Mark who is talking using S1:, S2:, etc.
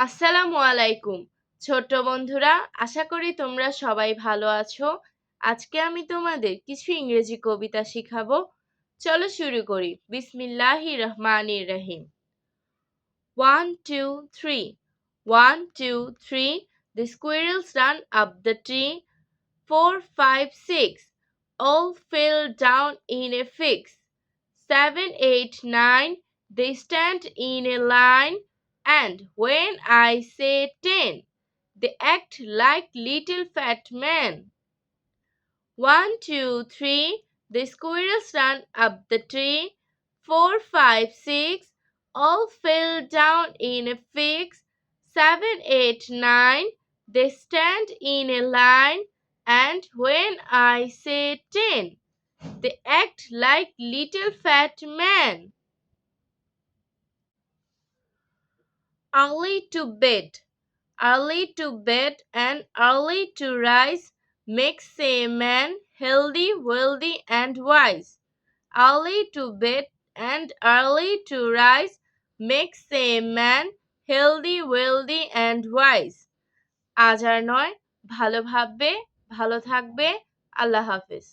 S1: আসসালামু আলাইকুম ছোট বন্ধুরা, আশা করি তোমরা সবাই ভালো আছো। আজকে আমি তোমাদের কিছু ইংরেজি কবিতা শিখাবো। চলো শুরু করি। বিসমিল্লাহির রহমানির রহিম। 1 2 3 1 2 3 The squirrels ran up the tree. 4 5 6 all fell down in a fix. 7 8 9 they stand in a line, and when I say 10 they act like little fat men. 1 2 3 the squirrels ran up the tree. 4 5 6 all fell down in a fix. 7 8 9 they stand in a line, and when I say 10 they act like little fat men. Early to bed. Early to bed and early to rise makes a man healthy, wealthy, and wise. Early to bed and early to rise makes a man healthy, wealthy, and wise. আজ আর নয়, ভালো ভাববে, ভালো থাকবে। আল্লাহ হাফেজ।